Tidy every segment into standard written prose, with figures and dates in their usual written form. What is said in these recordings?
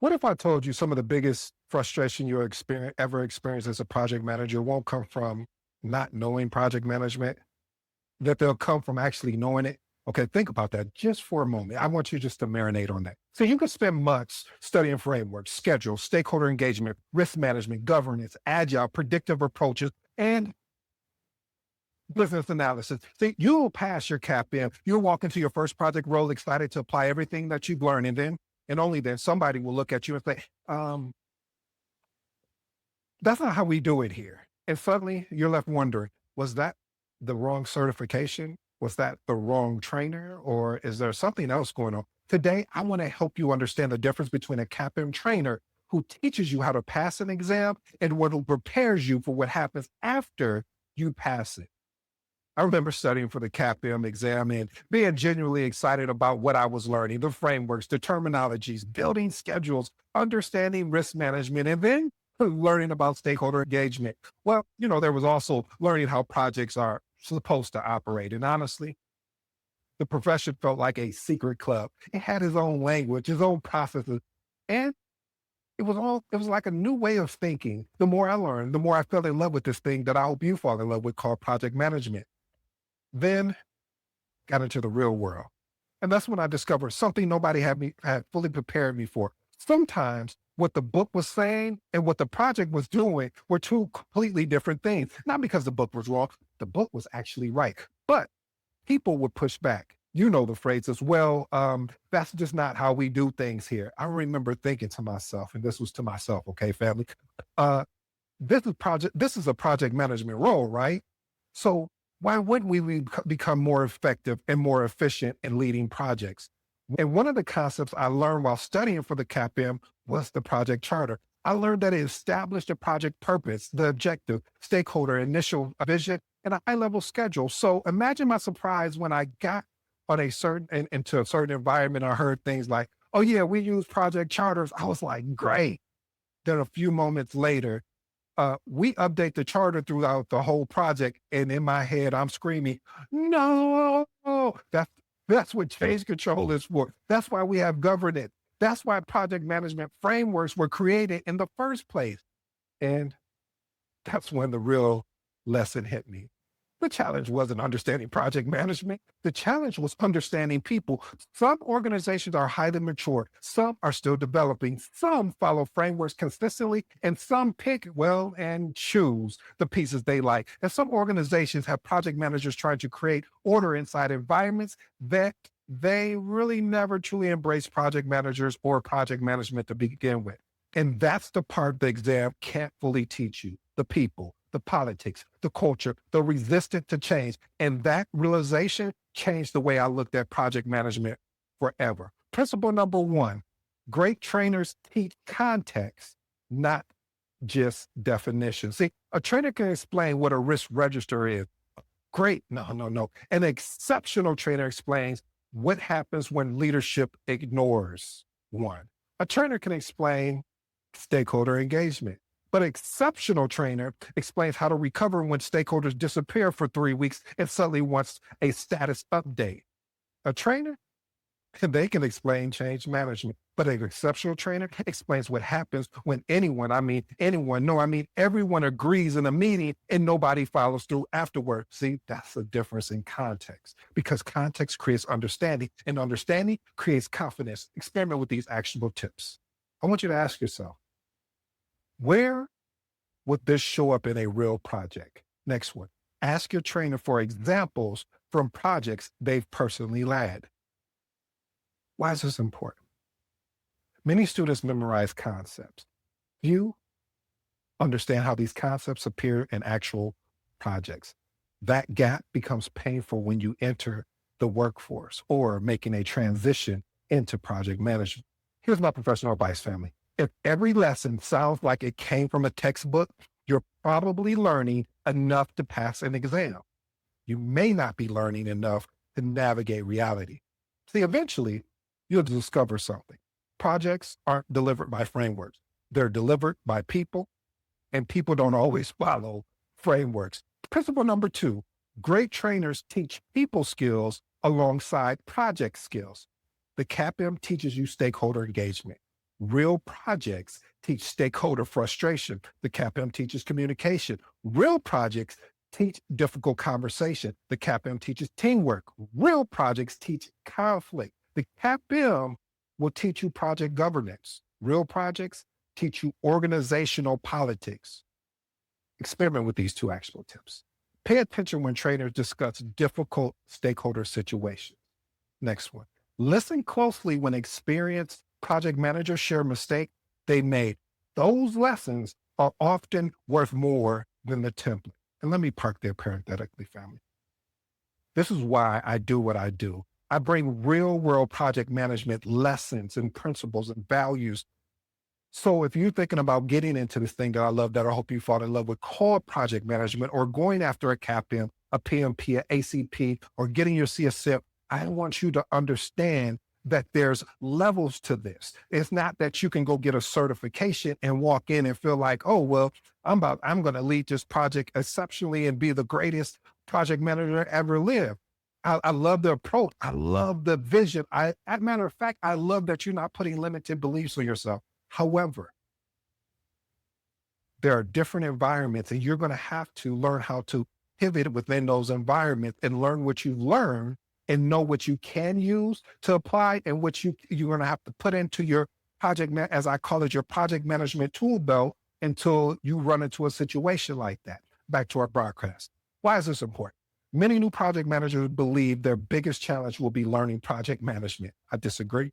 What if I told you some of the biggest frustration you'll ever experience as a project manager won't come from not knowing project management, that they'll come from actually knowing it? Okay, think about that just for a moment. I want you just to marinate on that. So you can spend months studying frameworks, schedules, stakeholder engagement, risk management, governance, agile, predictive approaches, and business analysis. See, you'll pass your CAPM. You'll walk into your first project role excited to apply everything that you've learned. And then, and only then, somebody will look at you and say, that's not how we do it here. And suddenly you're left wondering, was that the wrong certification? Was that the wrong trainer? Or is there something else going on? Today, I want to help you understand the difference between a CAPM trainer who teaches you how to pass an exam and what prepares you for what happens after you pass it. I remember studying for the CAPM exam and being genuinely excited about what I was learning, the frameworks, the terminologies, building schedules, understanding risk management, and then learning about stakeholder engagement. Well, there was also learning how projects are supposed to operate. And honestly, the profession felt like a secret club. It had its own language, its own processes, and it was like a new way of thinking. The more I learned, the more I fell in love with this thing that I hope you fall in love with called project management. Then got into the real world. And that's when I discovered something nobody had fully prepared me for. Sometimes what the book was saying and what the project was doing were two completely different things. Not because the book was wrong, the book was actually right. But people would push back. You know the phrase as well. That's just not how we do things here. I remember thinking to myself, and this was to myself, okay, family. Uh, this is a project management role, right? So why wouldn't we become more effective and more efficient in leading projects? And one of the concepts I learned while studying for the CAPM was the project charter. I learned that it established a project purpose, the objective, stakeholder, initial vision, and a high-level schedule. So imagine my surprise when I got on into a certain environment. I heard things like, "Oh yeah, we use project charters." I was like, "Great." Then a few moments later, we update the charter throughout the whole project. And in my head, I'm screaming, no, that's what change control is for. That's why we have governance. That's why project management frameworks were created in the first place. And that's when the real lesson hit me. The challenge wasn't understanding project management. The challenge was understanding people. Some organizations are highly mature. Some are still developing. Some follow frameworks consistently, and some pick, well, and choose the pieces they like. And some organizations have project managers trying to create order inside environments that they really never truly embrace project managers or project management to begin with. And that's the part the exam can't fully teach you: the people, the politics, the culture, the resistance to change. And that realization changed the way I looked at project management forever. Principle number one: great trainers teach context, not just definition. See, a trainer can explain what a risk register is. Great. No, no, no. An exceptional trainer explains what happens when leadership ignores one. A trainer can explain stakeholder engagement, but exceptional trainer explains how to recover when stakeholders disappear for 3 weeks and suddenly wants a status update. A trainer, they can explain change management, but an exceptional trainer explains what happens when everyone agrees in a meeting and nobody follows through afterward. See, that's the difference in context, because context creates understanding and understanding creates confidence. Experiment with these actionable tips. I want you to ask yourself, where would this show up in a real project? Next one, ask your trainer for examples from projects they've personally led. Why is this important? Many students memorize concepts. Few understand how these concepts appear in actual projects. That gap becomes painful when you enter the workforce or making a transition into project management. Here's my professional advice, family. If every lesson sounds like it came from a textbook, you're probably learning enough to pass an exam. You may not be learning enough to navigate reality. See, eventually, you'll discover something. Projects aren't delivered by frameworks. They're delivered by people, and people don't always follow frameworks. Principle number two: great trainers teach people skills alongside project skills. The CAPM teaches you stakeholder engagement. Real projects teach stakeholder frustration. The CAPM teaches communication. Real projects teach difficult conversation. The CAPM teaches teamwork. Real projects teach conflict. The CAPM will teach you project governance. Real projects teach you organizational politics. Experiment with these two actionable tips. Pay attention when trainers discuss difficult stakeholder situations. Next one. Listen closely when experienced project managers share mistakes they made. Those lessons are often worth more than the template. And let me park there parenthetically, family. This is why I do what I do. I bring real world project management lessons and principles and values. So if you're thinking about getting into this thing that I love, that I hope you fall in love with, called project management, or going after a CAPM, a PMP, a ACP, or getting your CSM, I want you to understand that there's levels to this. It's not that you can go get a certification and walk in and feel like, oh, well, I'm going to lead this project exceptionally and be the greatest project manager ever lived. I love the approach. I love the vision. As a matter of fact, I love that you're not putting limited beliefs on yourself. However, there are different environments, and you're going to have to learn how to pivot within those environments and learn what you've learned and know what you can use to apply and what you're going to have to put into your project, as I call it, your project management tool belt until you run into a situation like that. Back to our broadcast. Why is this important? Many new project managers believe their biggest challenge will be learning project management. I disagree.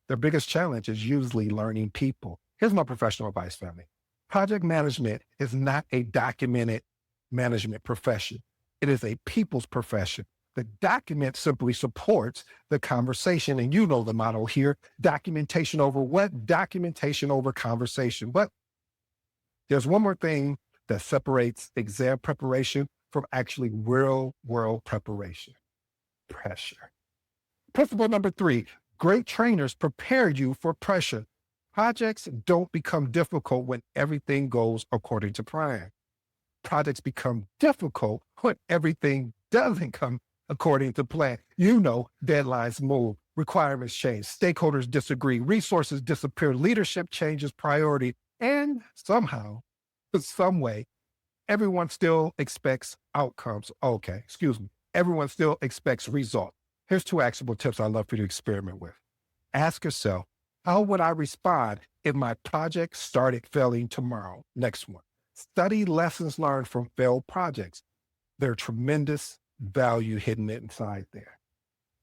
Their biggest challenge is usually learning people. Here's my professional advice, family. Project management is not a documented management profession. It is a people's profession. The document simply supports the conversation. And you know the motto here, documentation over what? Documentation over conversation. But there's one more thing that separates exam preparation from actually real world preparation: pressure. Principle number 3, great trainers prepare you for pressure. Projects don't become difficult when everything goes according to plan. Projects become difficult when everything doesn't come according to plan. You know, deadlines move, requirements change, stakeholders disagree, resources disappear, leadership changes priority, and somehow, some way, everyone still expects outcomes. Okay, excuse me. Everyone still expects results. Here's 2 actionable tips I'd love for you to experiment with. Ask yourself, how would I respond if my project started failing tomorrow? Next one. Study lessons learned from failed projects. There's tremendous value hidden inside there.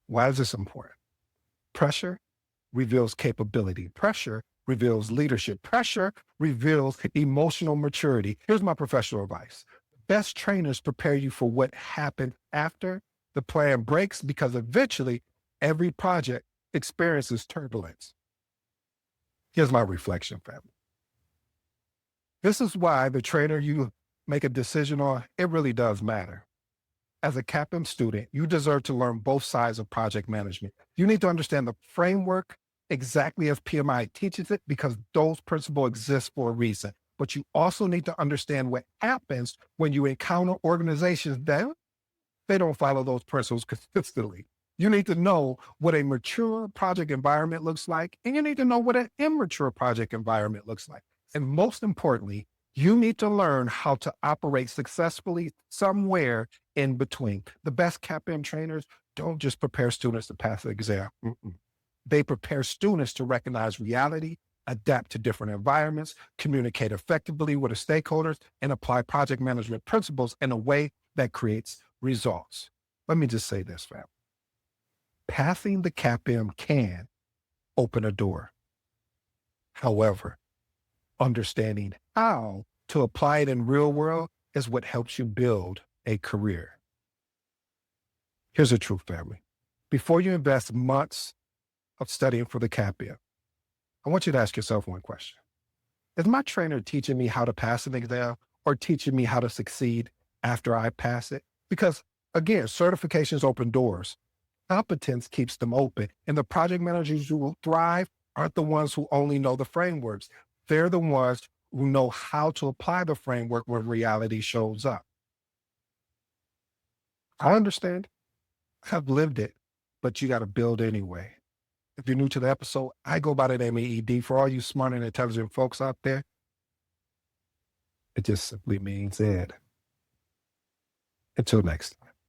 Why is this important? Pressure reveals capability. Pressure reveals leadership. Pressure reveals emotional maturity. Here's my professional advice. Best trainers prepare you for what happened after the plan breaks, because eventually every project experiences turbulence. Here's my reflection, family. This is why the trainer you make a decision on, it really does matter. As a CAPM student, you deserve to learn both sides of project management. You need to understand the framework exactly as PMI teaches it, because those principles exist for a reason. But you also need to understand what happens when you encounter organizations that they don't follow those principles consistently. You need to know what a mature project environment looks like, and you need to know what an immature project environment looks like. And most importantly, you need to learn how to operate successfully somewhere in between. The best CAPM trainers don't just prepare students to pass the exam. They prepare students to recognize reality, adapt to different environments, communicate effectively with the stakeholders, and apply project management principles in a way that creates results. Let me just say this, fam. Passing the CAPM can open a door. However, understanding how to apply it in real world is what helps you build a career. Here's the truth, family. Before you invest months of studying for the CAPM, I want you to ask yourself one question. Is my trainer teaching me how to pass an exam, or teaching me how to succeed after I pass it? Because again, certifications open doors. Competence keeps them open. And the project managers who will thrive aren't the ones who only know the frameworks. They're the ones who know how to apply the framework when reality shows up. I understand. I've lived it, but you got to build anyway. If you're new to the episode, I go by the name of ED. For all you smart and intelligent folks out there, it just simply means Ed. Until next.